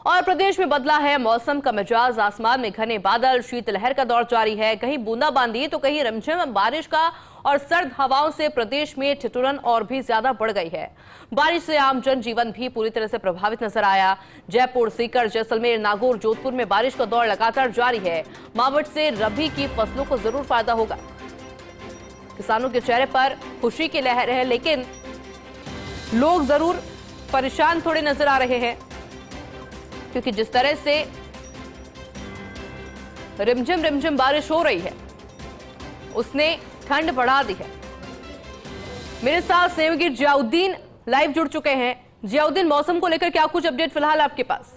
और प्रदेश में बदला है मौसम का मिजाज। आसमान में घने बादल, शीतलहर का दौर जारी है। कहीं बूंदाबांदी तो कहीं रिमझिम बारिश का और सर्द हवाओं से प्रदेश में ठिठुरन और भी ज्यादा बढ़ गई है। बारिश से आम जनजीवन भी पूरी तरह से प्रभावित नजर आया। जयपुर, सीकर, जैसलमेर, नागौर, जोधपुर में बारिश का दौर लगातार जारी है। मावठ से रबी की फसलों को जरूर फायदा होगा। किसानों के चेहरे पर खुशी की लहर है, लेकिन लोग जरूर परेशान थोड़े नजर आ रहे हैं, क्योंकि जिस तरह से रिमझिम रिमझिम बारिश हो रही है उसने ठंड बढ़ा दी है। मेरे साथ सेवगिर जियाउद्दीन लाइव जुड़ चुके हैं। जियाउद्दीन, मौसम को लेकर क्या कुछ अपडेट फिलहाल आपके पास?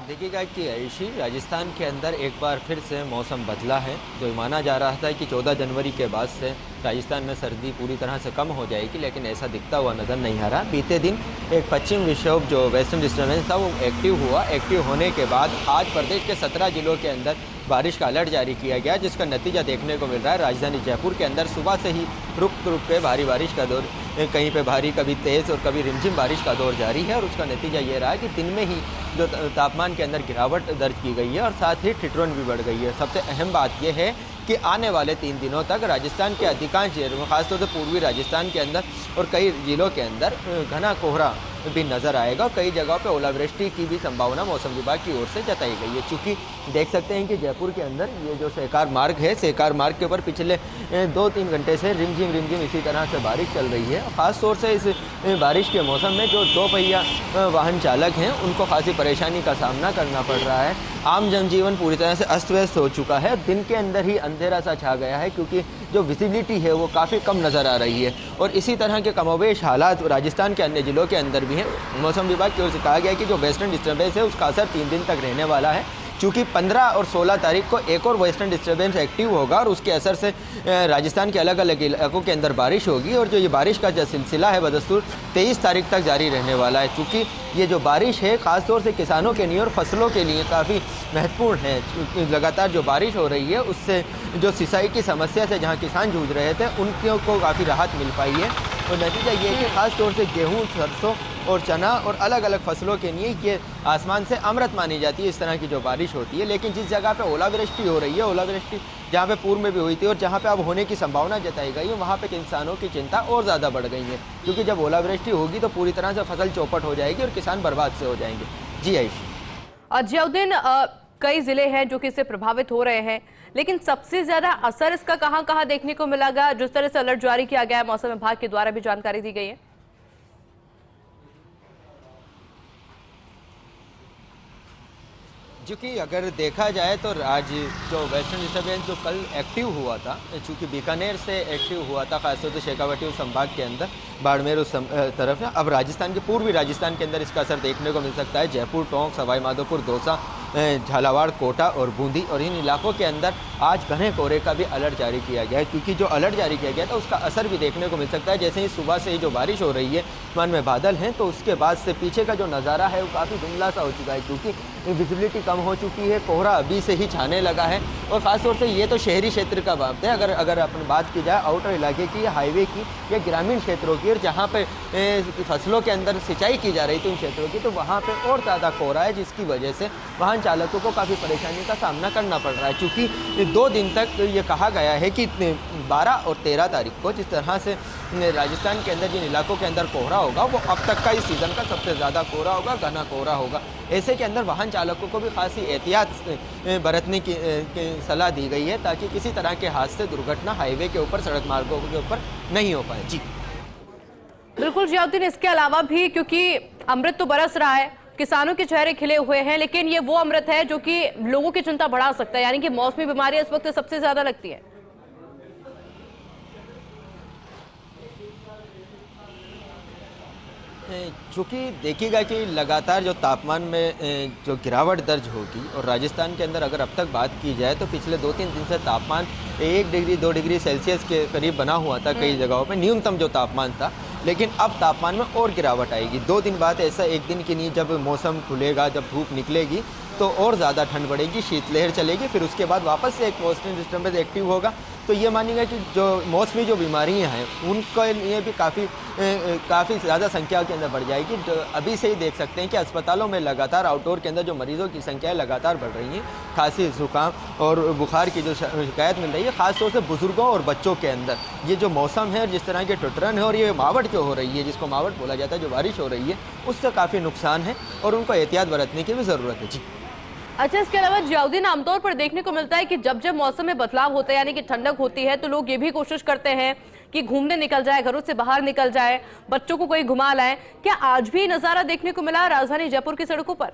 देखिएगा कि ऐशी राजस्थान के अंदर एक बार फिर से मौसम बदला है। जो माना जा रहा था कि 14 जनवरी के बाद से राजस्थान में सर्दी पूरी तरह से कम हो जाएगी, लेकिन ऐसा दिखता हुआ नज़र नहीं आ रहा। बीते दिन एक पश्चिम विक्षोभ जो वेस्टर्न डिस्टर्बेंस था वो एक्टिव हुआ। एक्टिव होने के बाद आज प्रदेश के 17 जिलों के अंदर बारिश का अलर्ट जारी किया गया, जिसका नतीजा देखने को मिल रहा है। राजधानी जयपुर के अंदर सुबह से ही रुक रुक के भारी बारिश का दौर, कहीं पे भारी, कभी तेज़ और कभी रिमझिम बारिश का दौर जारी है। और उसका नतीजा ये रहा है कि दिन में ही जो तापमान के अंदर गिरावट दर्ज की गई है और साथ ही ठिठुरन भी बढ़ गई है। सबसे अहम बात यह है कि आने वाले 3 दिनों तक राजस्थान के अधिकांश जिलों, खासतौर से पूर्वी राजस्थान के अंदर और कई जिलों के अंदर घना कोहरा भी नज़र आएगा। कई जगहों पे ओलावृष्टि की भी संभावना मौसम विभाग की ओर से जताई गई है। चूँकि देख सकते हैं कि जयपुर के अंदर ये जो सहकार मार्ग है, सहकार मार्ग के ऊपर पिछले 2-3 घंटे से रिमझिम इसी तरह से बारिश चल रही है। ख़ास तौर से इस बारिश के मौसम में जो 2 पहिया वाहन चालक हैं उनको खासी परेशानी का सामना करना पड़ रहा है। आम जनजीवन पूरी तरह से अस्त व्यस्त हो चुका है। दिन के अंदर ही अंधेरा सा छा गया है, क्योंकि जो विजिबिलिटी है वो काफ़ी कम नज़र आ रही है। और इसी तरह के कमोबेश हालात राजस्थान के अन्य जिलों के अंदर भी हैं। मौसम विभाग की ओर से कहा गया है कि जो वेस्टर्न डिस्टर्बेंस है उसका असर 3 दिन तक रहने वाला है। चूँकि 15 और 16 तारीख को एक और वेस्टर्न डिस्टर्बेंस एक्टिव होगा और उसके असर से राजस्थान के अलग अलग इलाकों के अंदर बारिश होगी। और जो ये बारिश का जो सिलसिला है बदस्तूर 23 तारीख तक जारी रहने वाला है। चूँकि ये जो बारिश है ख़ासतौर से किसानों के लिए और फसलों के लिए काफ़ी महत्वपूर्ण है। क्योंकि लगातार जो बारिश हो रही है उससे जो सिंचाई की समस्या से जहाँ किसान जूझ रहे थे उनको काफ़ी राहत मिल पाई है। और नतीजा ये है कि ख़ास तौर से गेहूँ, सरसों और चना और अलग अलग फसलों के लिए ये आसमान से अमृत मानी जाती है इस तरह की जो बारिश होती है। लेकिन जिस जगह पे ओलावृष्टि हो रही है, ओलावृष्टि जहाँ पे पूर्व में भी हुई थी और जहाँ पे अब होने की संभावना जताई गई है, वहाँ पे किसानों की चिंता और ज़्यादा बढ़ गई है। क्योंकि जब ओलावृष्टि होगी तो पूरी तरह से फसल चौपट हो जाएगी और किसान बर्बाद से हो जाएंगे। जी आयुषी। जियाउद्दीन, कई जिले हैं जो कि इससे प्रभावित हो रहे हैं, लेकिन सबसे ज्यादा असर इसका कहां देखने को मिलेगा? जिस तरह से अलर्ट जारी किया गया है, मौसम विभाग के द्वारा भी जानकारी दी गई है। क्योंकि अगर देखा जाए तो आज जो वेस्टर्न डिस्टर्बेंस जो कल एक्टिव हुआ था, चूँकि बीकानेर से एक्टिव हुआ था, खासतौर से शेखावाटी संभाग के अंदर, बाड़मेर उस तरफ है। अब राजस्थान के पूर्वी राजस्थान के अंदर इसका असर देखने को मिल सकता है। जयपुर, टोंक, सवाई माधोपुर, दौसा, झालावाड़, कोटा और बूंदी और इन इलाकों के अंदर आज घने कोहरे का भी अलर्ट जारी किया गया है। क्योंकि जो अलर्ट जारी किया गया था उसका असर भी देखने को मिल सकता है। जैसे ही सुबह से ही जो बारिश हो रही है, आसमान में बादल हैं, तो उसके बाद से पीछे का जो नज़ारा है वो काफ़ी धुंधला सा हो चुका है। क्योंकि विजिबिलिटी कम हो चुकी है, कोहरा अभी से ही छाने लगा है। और ख़ासतौर से ये तो शहरी क्षेत्र का बात है। अगर अपन बात की जाए आउटर इलाके की या हाईवे की या ग्रामीण क्षेत्रों की, और जहाँ पे फसलों के अंदर सिंचाई की जा रही थी उन क्षेत्रों की, तो वहाँ पे और ज़्यादा कोहरा है, जिसकी वजह से वाहन चालकों को काफ़ी परेशानी का सामना करना पड़ रहा है। क्योंकि 2 दिन तक ये कहा गया है कि 12 और 13 तारीख को जिस तरह से राजस्थान के अंदर जिन इलाकों के अंदर कोहरा होगा वो अब तक का इस सीज़न का सबसे ज़्यादा कोहरा होगा, घना कोहरा होगा। ऐसे के अंदर वाहन चालकों को भी खासी एहतियात बरतने की सलाह दी गई है, ताकि किसी तरह के हादसे, दुर्घटना हाईवे के ऊपर, सड़क मार्गों के ऊपर नहीं हो पाए। जी बिल्कुल जियाउद्दीन, इसके अलावा भी क्योंकि अमृत तो बरस रहा है, किसानों के चेहरे खिले हुए हैं, लेकिन ये वो अमृत है जो कि लोगों की चिंता बढ़ा सकता है, यानी कि मौसमी बीमारियां इस वक्त सबसे ज्यादा लगती है। चूँकि देखिएगा कि लगातार जो तापमान में जो गिरावट दर्ज होगी, और राजस्थान के अंदर अगर अब तक बात की जाए तो पिछले 2-3 दिन से तापमान 1 डिग्री 2 डिग्री सेल्सियस के करीब बना हुआ था कई जगहों पे, न्यूनतम जो तापमान था। लेकिन अब तापमान में और गिरावट आएगी। 2 दिन बाद ऐसा एक दिन की नहीं, जब मौसम खुलेगा, जब धूप निकलेगी तो और ज़्यादा ठंड बढ़ेगी, शीतलहर चलेगी। फिर उसके बाद वापस से एक वेस्टर्न डिस्टर्बेंस एक्टिव होगा, तो ये मानिएगा कि जो मौसमी जो बीमारियां हैं उनके लिए भी काफ़ी ज़्यादा संख्या के अंदर बढ़ जाएगी। तो अभी से ही देख सकते हैं कि अस्पतालों में लगातार आउटडोर के अंदर जो मरीज़ों की संख्या लगातार बढ़ रही है। खांसी, जुकाम और बुखार की जो शिकायत मिल रही है, ख़ासतौर से बुज़ुर्गों और बच्चों के अंदर ये जो मौसम है, जिस तरह के टुटरन है और ये मावट जो हो रही है, जिसको मावट बोला जाता है, जो बारिश हो रही है, उससे काफ़ी नुकसान है और उनको एहतियात बरतने की भी ज़रूरत है। जी अच्छा, इसके अलावा जियाउद्दीन, आमतौर पर देखने को मिलता है कि जब जब मौसम में बदलाव होता है, यानी कि ठंडक होती है, तो लोग ये भी कोशिश करते हैं कि घूमने निकल जाए, घरों से बाहर निकल जाए, बच्चों को कोई घुमा लाए। क्या आज भी नजारा देखने को मिला राजधानी जयपुर की सड़कों पर?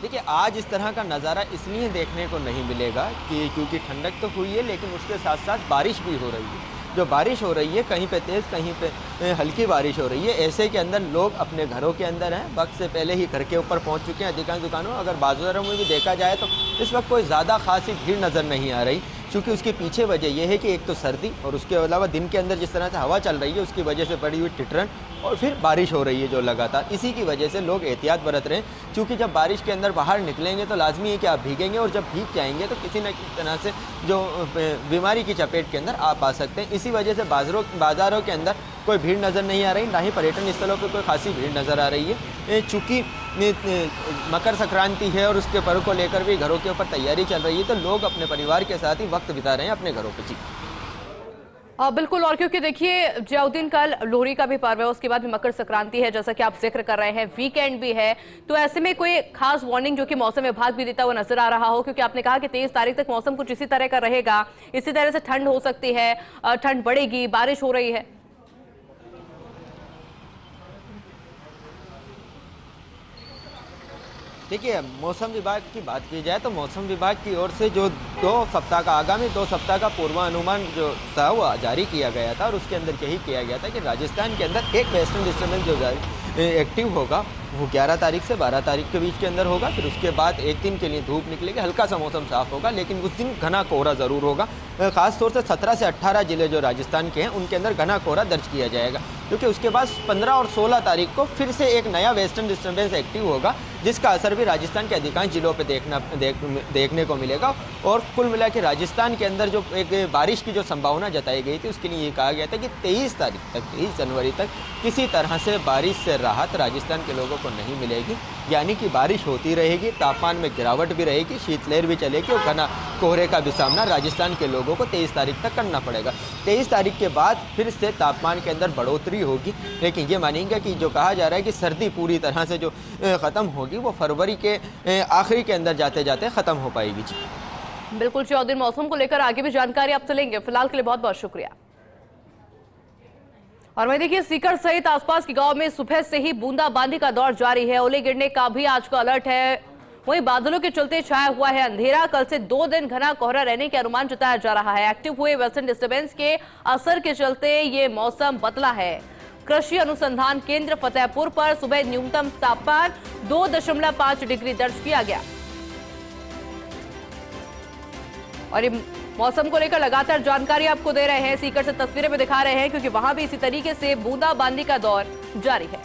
देखिए, आज इस तरह का नज़ारा इसलिए देखने को नहीं मिलेगा कि क्योंकि ठंडक तो हुई है, लेकिन उसके साथ साथ बारिश भी हो रही है। जो बारिश हो रही है, कहीं पे तेज़, कहीं पे हल्की बारिश हो रही है। ऐसे के अंदर लोग अपने घरों के अंदर हैं, वक्त से पहले ही घर के ऊपर पहुंच चुके हैं अधिकांश दुकानों। अगर बाज़ारों में भी देखा जाए तो इस वक्त कोई ज़्यादा खासी भीड़ नज़र नहीं आ रही, क्योंकि उसके पीछे वजह यह है कि एक तो सर्दी और उसके अलावा दिन के अंदर जिस तरह से हवा चल रही है उसकी वजह से पड़ी हुई ठिठुरन और फिर बारिश हो रही है जो लगातार, इसी की वजह से लोग एहतियात बरत रहे हैं। क्योंकि जब बारिश के अंदर बाहर निकलेंगे तो लाजमी है कि आप भीगेंगे और जब भीग जाएंगे तो किसी न किसी तरह से जो बीमारी की चपेट के अंदर आप आ सकते हैं। इसी वजह से बाज़ारों के अंदर कोई भीड़ नज़र नहीं आ रही, ना ही पर्यटन स्थलों पर कोई खासी भीड़ नज़र आ रही है। चूँकि मकर संक्रांति है और उसके पर्व को लेकर भी घरों के ऊपर तैयारी चल रही है, तो लोग अपने परिवार के साथ ही वक्त बिता रहे हैं अपने घरों पर। जी बिल्कुल, और क्योंकि देखिए जियाउद्दीन, कल लोहड़ी का भी पर्व है, उसके बाद भी मकर संक्रांति है, जैसा कि आप जिक्र कर रहे हैं, वीकेंड भी है, तो ऐसे में कोई खास वार्निंग जो कि मौसम विभाग भी देता हुआ नजर आ रहा हो? क्योंकि आपने कहा कि 23 तारीख तक मौसम कुछ इसी तरह का रहेगा, इसी तरह से ठंड हो सकती है, ठंड बढ़ेगी, बारिश हो रही है। देखिए, मौसम विभाग की बात की जाए तो मौसम विभाग की ओर से जो आगामी 2 सप्ताह का पूर्वानुमान जो था वो जारी किया गया था और उसके अंदर यही किया गया था कि राजस्थान के अंदर एक वेस्टर्न डिस्टर्बेंस जो एक्टिव होगा वो 11 तारीख से 12 तारीख के बीच के अंदर होगा। फिर उसके बाद एक दिन के लिए धूप निकलेगी, हल्का सा मौसम साफ होगा, लेकिन उस दिन घना कोहरा ज़रूर होगा। खासतौर से 17 से 18 जिले जो राजस्थान के हैं उनके अंदर घना कोहरा दर्ज किया जाएगा, क्योंकि उसके बाद 15 और 16 तारीख को फिर से एक नया वेस्टर्न डिस्टर्बेंस एक्टिव होगा, जिसका असर भी राजस्थान के अधिकांश जिलों पर देखने को मिलेगा। और कुल मिला के राजस्थान के अंदर जो एक बारिश की जो संभावना जताई गई थी उसके लिए ये कहा गया था कि 23 जनवरी तक किसी तरह से बारिश से राहत राजस्थान के लोगों को नहीं मिलेगी। यानी कि बारिश होती रहेगी, तापमान में गिरावट भी रहेगी, शीतलहर भी चलेगी और घना कोहरे का भी सामना राजस्थान के लोगों को 23 तारीख तक करना पड़ेगा। 23 तारीख के बाद फिर से तापमान के अंदर बढ़ोतरी होगी, लेकिन ये मानेंगे कि जो कहा जा रहा है कि सर्दी पूरी तरह से जो ख़त्म होगी वो फरवरी के आखिरी के अंदर जाते जाते ख़त्म हो पाएगी। जी बिल्कुल जियाउद्दीन, मौसम को लेकर आगे भी जानकारी आपसे लेंगे। फिलहाल के लिए बहुत बहुत शुक्रिया। और वहीं देखिए, सीकर सहित आसपास के गांव में सुबह से ही बूंदाबांदी का दौर जारी है। ओले गिरने का भी आज का अलर्ट है। वहीं बादलों के चलते छाया हुआ है अंधेरा। कल से 2 दिन घना कोहरा रहने के अनुमान जताया जा रहा है। एक्टिव हुए वेस्टर्न डिस्टर्बेंस के असर के चलते ये मौसम बदला है। कृषि अनुसंधान केंद्र फतेहपुर पर सुबह न्यूनतम तापमान 2.5 डिग्री दर्ज किया गया। और ये मौसम को लेकर लगातार जानकारी आपको दे रहे हैं, सीकर से तस्वीरें में दिखा रहे हैं, क्योंकि वहां भी इसी तरीके से बूंदाबांदी का दौर जारी है।